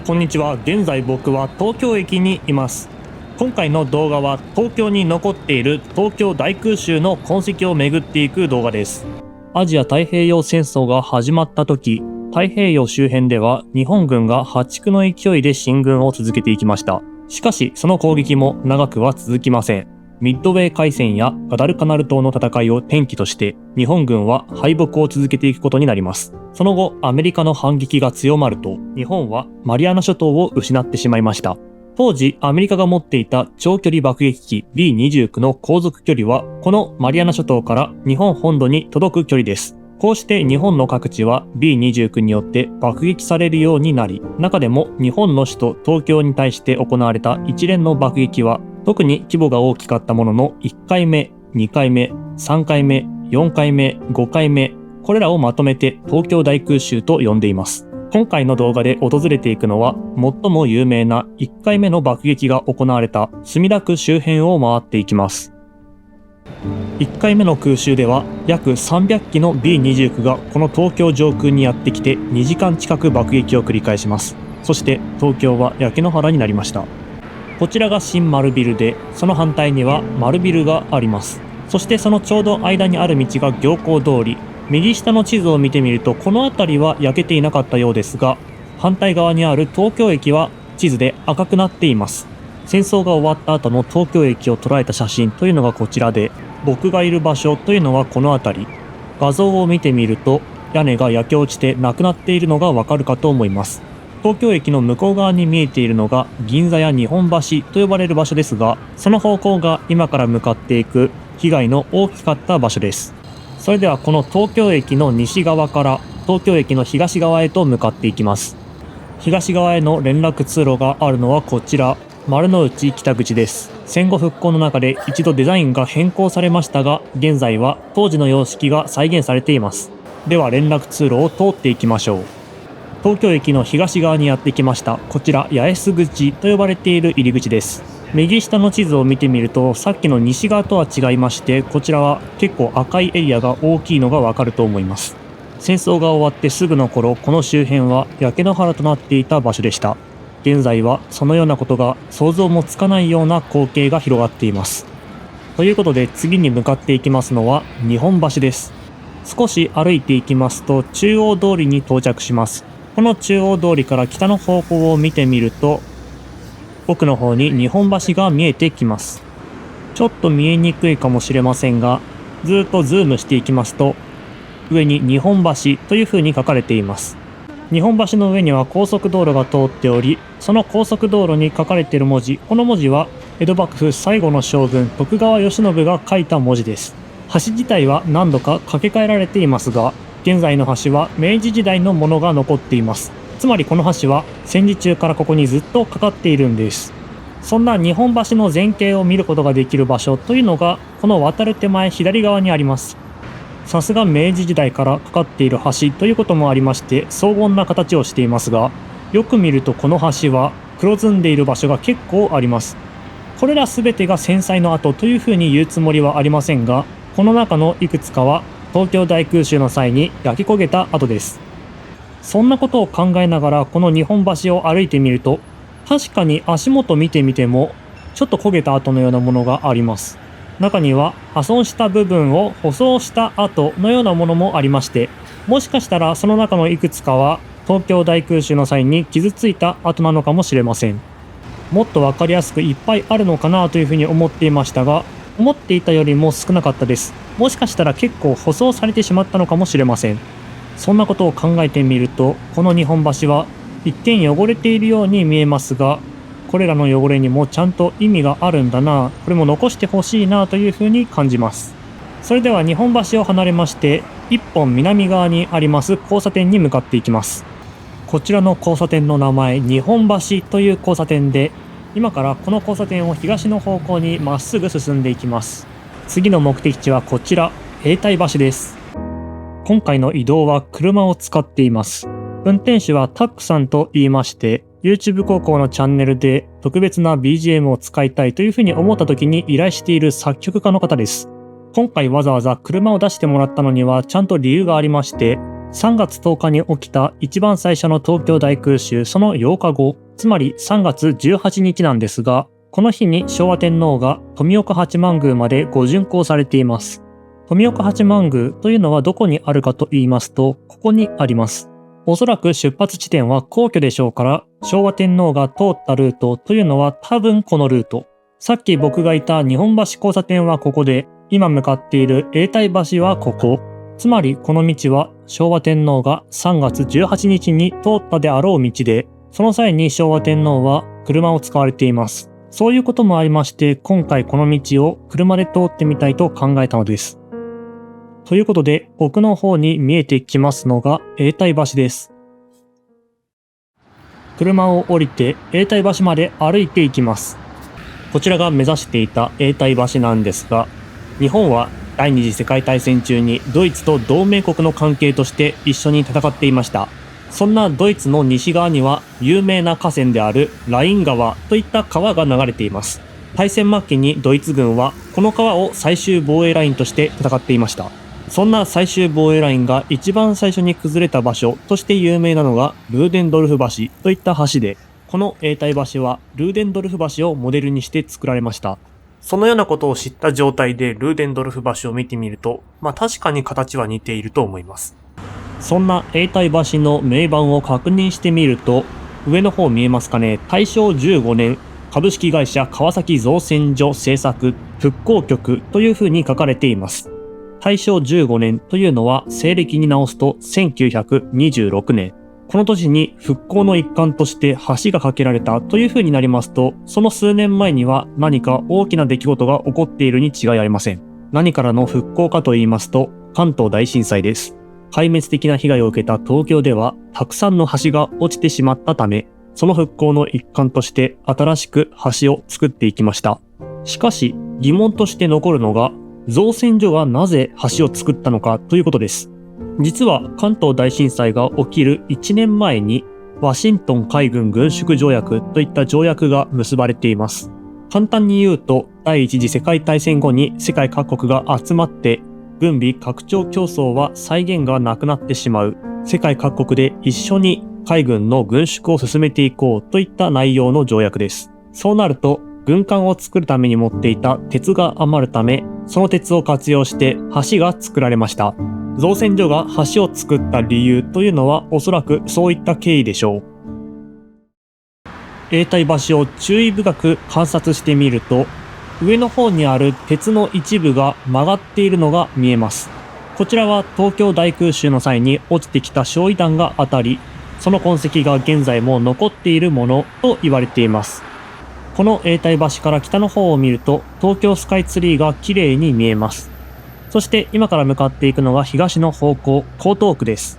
こんにちは。現在僕は東京駅にいます。今回の動画は東京に残っている東京大空襲の痕跡を巡っていく動画です。アジア太平洋戦争が始まった時、太平洋周辺では日本軍が破竹の勢いで進軍を続けていきました。しかしその攻撃も長くは続きません。ミッドウェー海戦やガダルカナル島の戦いを転機として日本軍は敗北を続けていくことになります。その後アメリカの反撃が強まると日本はマリアナ諸島を失ってしまいました。当時アメリカが持っていた長距離爆撃機 B29 の航続距離はこのマリアナ諸島から日本本土に届く距離です。こうして日本の各地は B29 によって爆撃されるようになり、中でも日本の首都東京に対して行われた一連の爆撃は特に規模が大きかったものの1回目、2回目、3回目、4回目、5回目、これらをまとめて東京大空襲と呼んでいます。今回の動画で訪れていくのは最も有名な1回目の爆撃が行われた墨田区周辺を回っていきます。1回目の空襲では約300機の B29 がこの東京上空にやってきて2時間近く爆撃を繰り返します。そして東京は焼け野原になりました。こちらが新丸ビルで、その反対には丸ビルがあります。そしてそのちょうど間にある道が行幸通り。右下の地図を見てみるとこの辺りは焼けていなかったようですが、反対側にある東京駅は地図で赤くなっています。戦争が終わった後の東京駅を捉えた写真というのがこちらで、僕がいる場所というのはこの辺り。画像を見てみると屋根が焼け落ちてなくなっているのがわかるかと思います。東京駅の向こう側に見えているのが銀座や日本橋と呼ばれる場所ですが、その方向が今から向かっていく被害の大きかった場所です。それではこの東京駅の西側から東京駅の東側へと向かっていきます。東側への連絡通路があるのはこちら、丸の内北口です。戦後復興の中で一度デザインが変更されましたが、現在は当時の様式が再現されています。では連絡通路を通っていきましょう。東京駅の東側にやってきました。こちら八重洲口と呼ばれている入り口です。右下の地図を見てみるとさっきの西側とは違いまして、こちらは結構赤いエリアが大きいのがわかると思います。戦争が終わってすぐの頃、この周辺は焼け野原となっていた場所でした。現在はそのようなことが想像もつかないような光景が広がっています。ということで次に向かっていきますのは日本橋です。少し歩いていきますと中央通りに到着します。この中央通りから北の方向を見てみると奥の方に日本橋が見えてきます。ちょっと見えにくいかもしれませんが、ずっとズームしていきますと上に日本橋という風に書かれています。日本橋の上には高速道路が通っており、その高速道路に書かれている文字、この文字は江戸幕府最後の将軍徳川慶喜が書いた文字です。橋自体は何度か架け替えられていますが、現在の橋は明治時代のものが残っています。つまりこの橋は戦時中からここにずっとかかっているんです。そんな日本橋の全景を見ることができる場所というのがこの渡る手前左側にあります。さすが明治時代からかかっている橋ということもありまして荘厳な形をしていますが、よく見るとこの橋は黒ずんでいる場所が結構あります。これら全てが戦災の跡というふうに言うつもりはありませんが、この中のいくつかは東京大空襲の際に焼き焦げた跡です。そんなことを考えながらこの日本橋を歩いてみると、確かに足元見てみてもちょっと焦げた跡のようなものがあります。中には破損した部分を舗装した跡のようなものもありまして、もしかしたらその中のいくつかは東京大空襲の際に傷ついた跡なのかもしれません。もっと分かりやすくいっぱいあるのかなというふうに思っていましたが、思っていたよりも少なかったです。もしかしたら結構舗装されてしまったのかもしれません。そんなことを考えてみると、この日本橋は一見汚れているように見えますが、これらの汚れにもちゃんと意味があるんだな、これも残してほしいなというふうに感じます。それでは日本橋を離れまして一本南側にあります交差点に向かっていきます。こちらの交差点の名前日本橋という交差点で、今からこの交差点を東の方向にまっすぐ進んでいきます。次の目的地はこちら永代橋です。今回の移動は車を使っています。運転手はタックさんと言いまして、YouTube 高校のチャンネルで特別な BGM を使いたいというふうに思った時に依頼している作曲家の方です。今回わざわざ車を出してもらったのにはちゃんと理由がありまして、3月10日に起きた一番最初の東京大空襲、その8日後、つまり3月18日なんですが、この日に昭和天皇が富岡八幡宮までご巡行されています。富岡八幡宮というのはどこにあるかと言いますと、ここにあります。おそらく出発地点は皇居でしょうから、昭和天皇が通ったルートというのは多分このルート。さっき僕がいた日本橋交差点はここで、今向かっている永代橋はここ。つまりこの道は昭和天皇が3月18日に通ったであろう道で、その際に昭和天皇は車を使われています。そういうこともありまして、今回この道を車で通ってみたいと考えたのです。ということで、奥の方に見えてきますのが永代橋です。車を降りて永代橋まで歩いていきます。こちらが目指していた永代橋なんですが、日本は第二次世界大戦中にドイツと同盟国の関係として一緒に戦っていました。そんなドイツの西側には有名な河川であるライン川といった川が流れています。大戦末期にドイツ軍はこの川を最終防衛ラインとして戦っていました。そんな最終防衛ラインが一番最初に崩れた場所として有名なのがルーデンドルフ橋といった橋で、この永代橋はルーデンドルフ橋をモデルにして作られました。そのようなことを知った状態でルーデンドルフ橋を見てみると、確かに形は似ていると思います。そんな永代橋の銘板を確認してみると、上の方見えますかね、大正15年株式会社川崎造船所製作復興局という風に書かれています。大正15年というのは西暦に直すと1926年。この年に復興の一環として橋が架けられたという風になりますと、その数年前には何か大きな出来事が起こっているに違いありません。何からの復興かと言いますと、関東大震災です。壊滅的な被害を受けた東京では、たくさんの橋が落ちてしまったため、その復興の一環として新しく橋を作っていきました。しかし、疑問として残るのが、造船所がなぜ橋を作ったのかということです。実は関東大震災が起きる1年前にワシントン海軍軍縮条約といった条約が結ばれています。簡単に言うと、第一次世界大戦後に世界各国が集まって軍備拡張競争は際限がなくなってしまう。世界各国で一緒に海軍の軍縮を進めていこうといった内容の条約です。そうなると軍艦を作るために持っていた鉄が余るため、その鉄を活用して橋が作られました。造船所が橋を作った理由というのはおそらくそういった経緯でしょう。永代橋を注意深く観察してみると、上の方にある鉄の一部が曲がっているのが見えます。こちらは東京大空襲の際に落ちてきた焼夷弾が当たり、その痕跡が現在も残っているものと言われています。この永代橋から北の方を見ると、東京スカイツリーが綺麗に見えます。そして今から向かっていくのが東の方向、江東区です。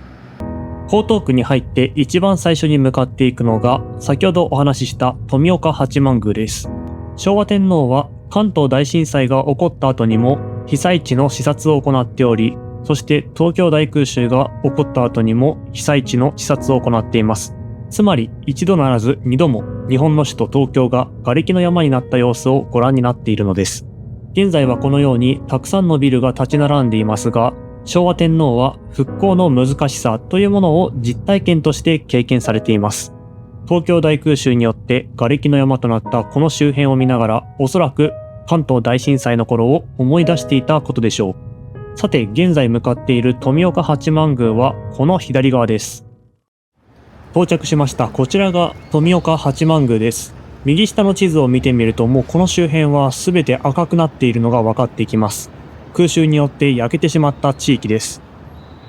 江東区に入って一番最初に向かっていくのが、先ほどお話しした富岡八幡宮です。昭和天皇は関東大震災が起こった後にも被災地の視察を行っており、そして東京大空襲が起こった後にも被災地の視察を行っています。つまり一度ならず二度も日本の首都東京が瓦礫の山になった様子をご覧になっているのです。現在はこのようにたくさんのビルが立ち並んでいますが、昭和天皇は復興の難しさというものを実体験として経験されています。東京大空襲によって瓦礫の山となったこの周辺を見ながら、おそらく関東大震災の頃を思い出していたことでしょう。さて、現在向かっている富岡八幡宮はこの左側です。到着しました。こちらが富岡八幡宮です。右下の地図を見てみると、もうこの周辺は全て赤くなっているのが分かってきます。空襲によって焼けてしまった地域です。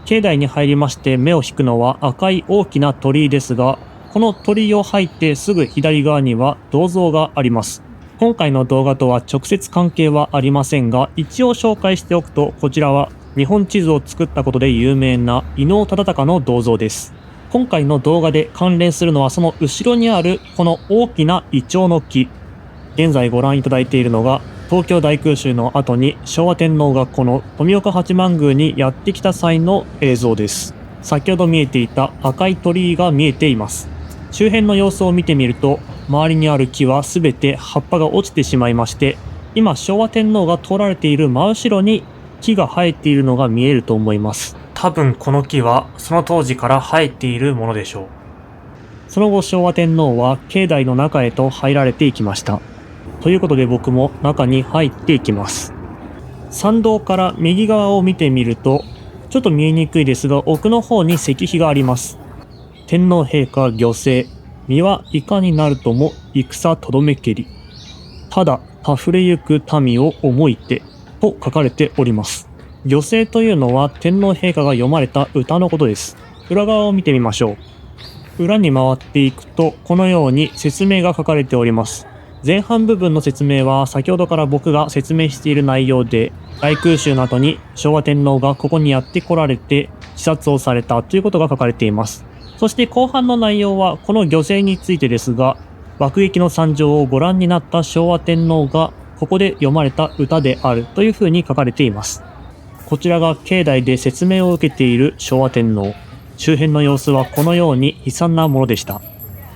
境内に入りまして目を引くのは赤い大きな鳥居ですが、この鳥居を入ってすぐ左側には銅像があります。今回の動画とは直接関係はありませんが、一応紹介しておくと、こちらは日本地図を作ったことで有名な伊能忠敬の銅像です。今回の動画で関連するのはその後ろにあるこの大きなイチョウの木。現在ご覧いただいているのが東京大空襲の後に昭和天皇がこの富岡八幡宮にやってきた際の映像です。先ほど見えていた赤い鳥居が見えています。周辺の様子を見てみると、周りにある木は全て葉っぱが落ちてしまいまして、今昭和天皇が通られている真後ろに木が生えているのが見えると思います。多分この木はその当時から生えているものでしょう。その後昭和天皇は境内の中へと入られていきました。ということで僕も中に入っていきます。参道から右側を見てみると、ちょっと見えにくいですが奥の方に石碑があります。天皇陛下御政、身はいかになるとも戦とどめけり。ただ、たふれゆく民を思いて、と書かれております。御政というのは天皇陛下が読まれた歌のことです。裏側を見てみましょう。裏に回っていくと、このように説明が書かれております。前半部分の説明は先ほどから僕が説明している内容で、大空襲の後に昭和天皇がここにやって来られて視察をされたということが書かれています。そして後半の内容はこの御政についてですが、爆撃の惨状をご覧になった昭和天皇がここで読まれた歌であるというふうに書かれています。こちらが境内で説明を受けている昭和天皇。周辺の様子はこのように悲惨なものでした。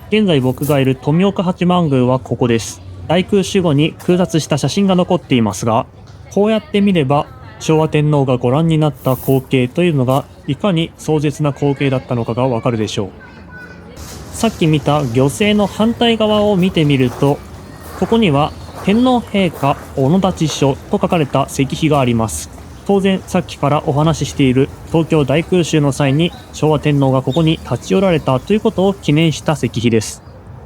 現在僕がいる富岡八幡宮はここです。大空襲後に空撮した写真が残っていますが、こうやって見れば昭和天皇がご覧になった光景というのがいかに壮絶な光景だったのかがわかるでしょう。さっき見た御政の反対側を見てみると、ここには天皇陛下お野立所と書かれた石碑があります。当然さっきからお話ししている東京大空襲の際に昭和天皇がここに立ち寄られたということを記念した石碑です。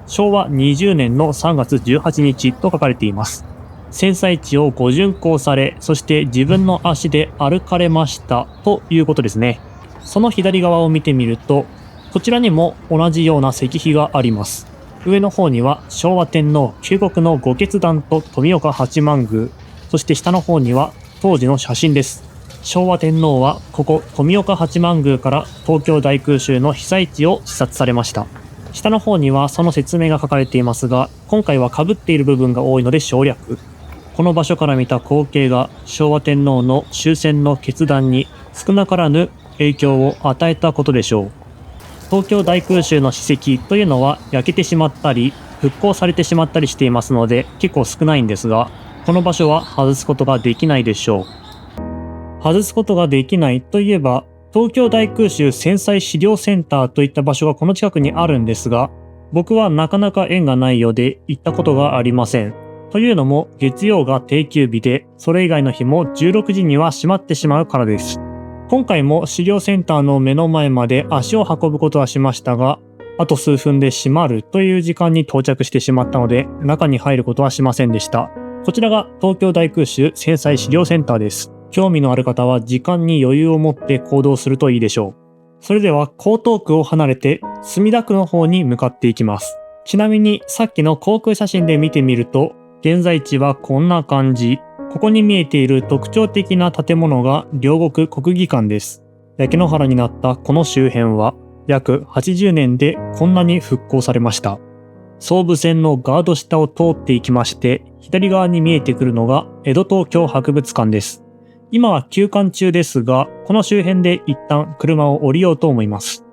昭和20年の3月18日と書かれています。戦災地をご巡行され、そして自分の足で歩かれましたということですね。その左側を見てみると、こちらにも同じような石碑があります。上の方には昭和天皇救国のご決断と富岡八幡宮、そして下の方には当時の写真です。昭和天皇はここ富岡八幡宮から東京大空襲の被災地を視察されました。下の方にはその説明が書かれていますが、今回は被っている部分が多いので省略。この場所から見た光景が昭和天皇の終戦の決断に少なからぬ影響を与えたことでしょう。東京大空襲の史跡というのは焼けてしまったり復興されてしまったりしていますので結構少ないんですが、この場所は外すことができないでしょう。外すことができないといえば、東京大空襲戦災資料センターといった場所がこの近くにあるんですが、僕はなかなか縁がないようで行ったことがありません。というのも月曜が定休日で、それ以外の日も16時には閉まってしまうからです。今回も資料センターの目の前まで足を運ぶことはしましたが、あと数分で閉まるという時間に到着してしまったので、中に入ることはしませんでした。こちらが東京大空襲戦災資料センターです。興味のある方は時間に余裕を持って行動するといいでしょう。それでは江東区を離れて墨田区の方に向かっていきます。ちなみにさっきの航空写真で見てみると、現在地はこんな感じ。ここに見えている特徴的な建物が両国国技館です。焼け野原になったこの周辺は約80年でこんなに復興されました。総武線のガード下を通っていきまして、左側に見えてくるのが江戸東京博物館です。今は休館中ですが、この周辺で一旦車を降りようと思います。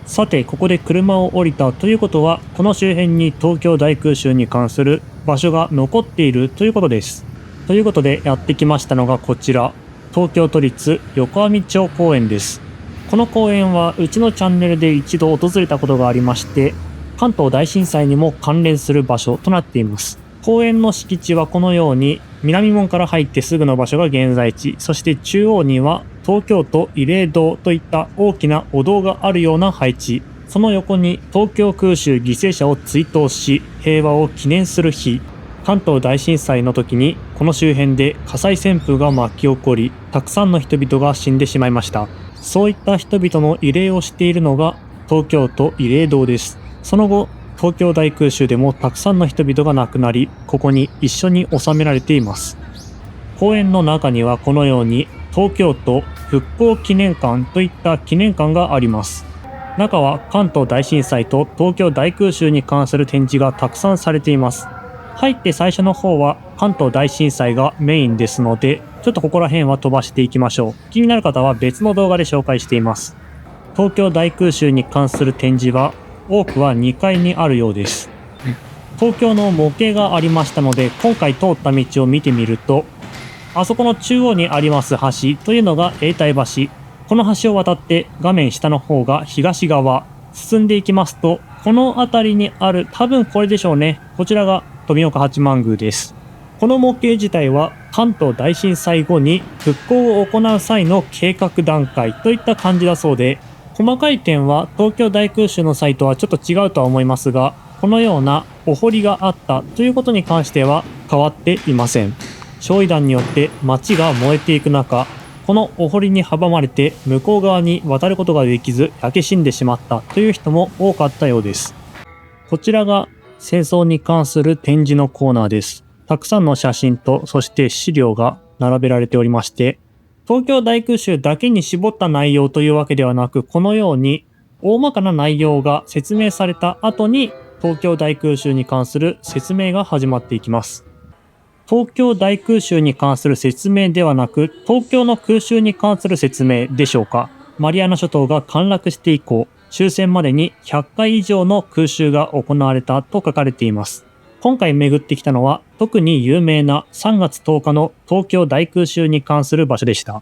さて、ここで車を降りたということは、この周辺に東京大空襲に関する場所が残っているということです。ということでやってきましたのがこちら、東京都立横網町公園です。この公園はうちのチャンネルで一度訪れたことがありまして、関東大震災にも関連する場所となっています。公園の敷地はこのように南門から入ってすぐの場所が現在地、そして中央には東京都慰霊堂といった大きなお堂があるような配置、その横に東京空襲犠牲者を追悼し平和を記念する日、関東大震災の時にこの周辺で火災旋風が巻き起こり、たくさんの人々が死んでしまいました。そういった人々の慰霊をしているのが東京都慰霊堂です。その後、東京大空襲でもたくさんの人々が亡くなり、ここに一緒に収められています。公園の中にはこのように東京都復興記念館といった記念館があります。中は関東大震災と東京大空襲に関する展示がたくさんされています。入って最初の方は関東大震災がメインですので、ちょっとここら辺は飛ばしていきましょう。気になる方は別の動画で紹介しています。東京大空襲に関する展示は多くは2階にあるようです。東京の模型がありましたので、今回通った道を見てみると、あそこの中央にあります橋というのが永代橋。この橋を渡って画面下の方が東側。進んでいきますと、この辺りにある、多分これでしょうね。こちらが富岡八幡宮です。この模型自体は関東大震災後に復興を行う際の計画段階といった感じだそうで、細かい点は東京大空襲の際とはちょっと違うとは思いますが、このようなお堀があったということに関しては変わっていません。焼夷弾によって街が燃えていく中、このお堀に阻まれて向こう側に渡ることができず焼け死んでしまったという人も多かったようです。こちらが戦争に関する展示のコーナーです。たくさんの写真とそして資料が並べられておりまして、東京大空襲だけに絞った内容というわけではなく、このように大まかな内容が説明された後に東京大空襲に関する説明が始まっていきます。東京大空襲に関する説明ではなく、東京の空襲に関する説明でしょうか。マリアナ諸島が陥落して以降、終戦までに100回以上の空襲が行われたと書かれています。今回巡ってきたのは、特に有名な3月10日の東京大空襲に関する場所でした。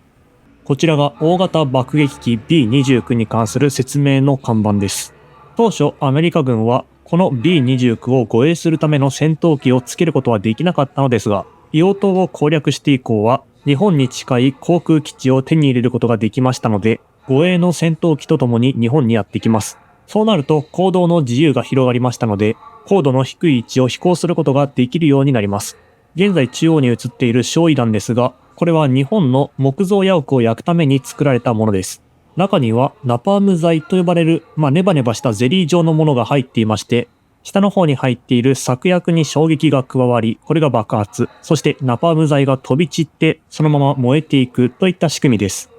こちらが大型爆撃機 B29 に関する説明の看板です。当初アメリカ軍はこの B29 を護衛するための戦闘機をつけることはできなかったのですが、硫黄島を攻略して以降は日本に近い航空基地を手に入れることができましたので、護衛の戦闘機とともに日本にやってきます。そうなると行動の自由が広がりましたので、高度の低い位置を飛行することができるようになります。現在中央に映っている焼夷弾ですが、これは日本の木造家屋を焼くために作られたものです。中にはナパーム剤と呼ばれる、ネバネバしたゼリー状のものが入っていまして、下の方に入っている柵薬に衝撃が加わり、これが爆発、そしてナパーム剤が飛び散って、そのまま燃えていくといった仕組みです。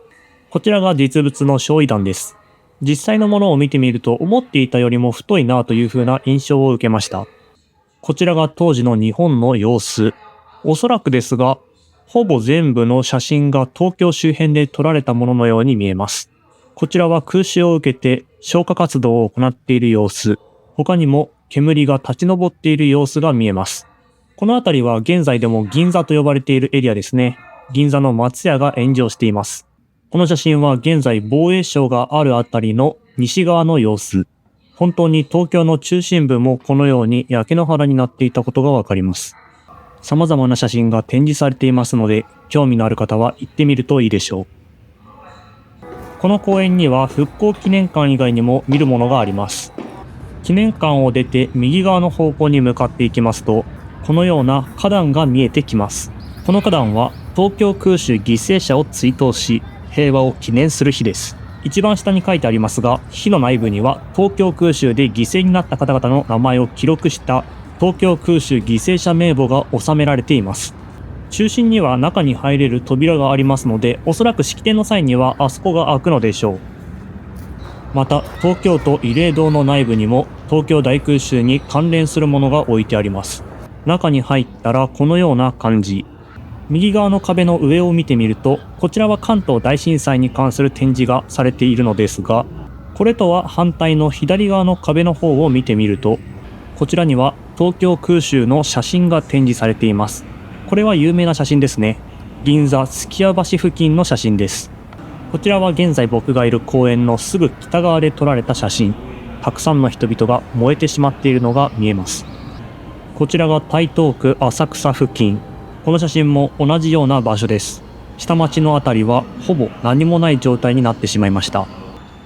こちらが実物の焼夷弾です。実際のものを見てみると、思っていたよりも太いなという風な印象を受けました。こちらが当時の日本の様子。おそらくですが、ほぼ全部の写真が東京周辺で撮られたもののように見えます。こちらは空襲を受けて消火活動を行っている様子。他にも煙が立ち上っている様子が見えます。この辺りは現在でも銀座と呼ばれているエリアですね。銀座の松屋が炎上しています。この写真は現在防衛省があるあたりの西側の様子。本当に東京の中心部もこのように焼け野原になっていたことがわかります。様々な写真が展示されていますので、興味のある方は行ってみるといいでしょう。この公園には復興記念館以外にも見るものがあります。記念館を出て右側の方向に向かっていきますと、このような花壇が見えてきます。この花壇は東京空襲犠牲者を追悼し、平和を記念する日です。一番下に書いてありますが、碑の内部には東京空襲で犠牲になった方々の名前を記録した東京空襲犠牲者名簿が収められています。中心には中に入れる扉がありますので、おそらく式典の際にはあそこが開くのでしょう。また、東京都慰霊堂の内部にも東京大空襲に関連するものが置いてあります。中に入ったらこのような感じ。右側の壁の上を見てみると、こちらは関東大震災に関する展示がされているのですが、これとは反対の左側の壁の方を見てみると、こちらには東京空襲の写真が展示されています。これは有名な写真ですね。銀座すき家橋付近の写真です。こちらは現在僕がいる公園のすぐ北側で撮られた写真。たくさんの人々が燃えてしまっているのが見えます。こちらが台東区浅草付近。この写真も同じような場所です。下町のあたりはほぼ何もない状態になってしまいました。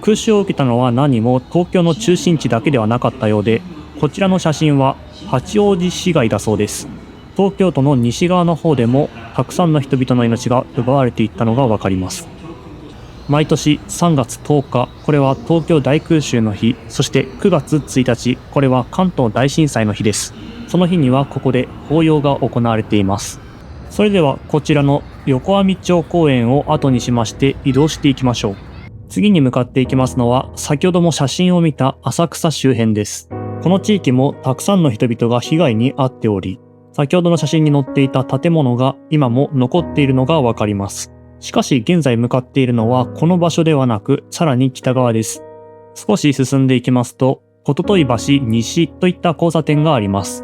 空襲を受けたのは何も東京の中心地だけではなかったようで、こちらの写真は八王子市街だそうです。東京都の西側の方でもたくさんの人々の命が奪われていったのがわかります。毎年3月10日、これは東京大空襲の日、そして9月1日、これは関東大震災の日です。その日にはここで法要が行われています。それではこちらの横網町公園を後にしまして移動していきましょう。次に向かっていきますのは、先ほども写真を見た浅草周辺です。この地域もたくさんの人々が被害に遭っており、先ほどの写真に載っていた建物が今も残っているのがわかります。しかし現在向かっているのはこの場所ではなく、さらに北側です。少し進んでいきますと、こととい橋西といった交差点があります。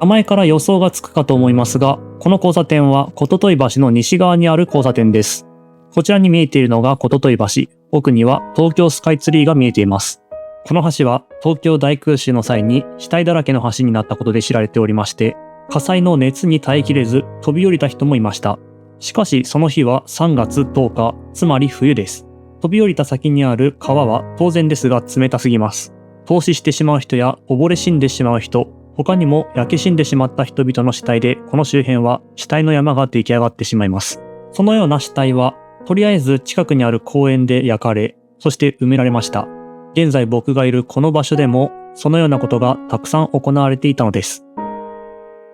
名前から予想がつくかと思いますが、この交差点は琴戸橋の西側にある交差点です。こちらに見えているのが琴戸橋、奥には東京スカイツリーが見えています。この橋は東京大空襲の際に死体だらけの橋になったことで知られておりまして、火災の熱に耐えきれず飛び降りた人もいました。しかしその日は3月10日、つまり冬です。飛び降りた先にある川は当然ですが冷たすぎます。凍死してしまう人や溺れ死んでしまう人、他にも焼け死んでしまった人々の死体で、この周辺は死体の山が出来上がってしまいます。そのような死体はとりあえず近くにある公園で焼かれ、そして埋められました。現在僕がいるこの場所でもそのようなことがたくさん行われていたのです。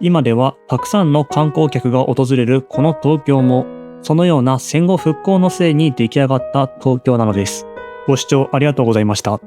今ではたくさんの観光客が訪れるこの東京も、そのような戦後復興のせいに出来上がった東京なのです。ご視聴ありがとうございました。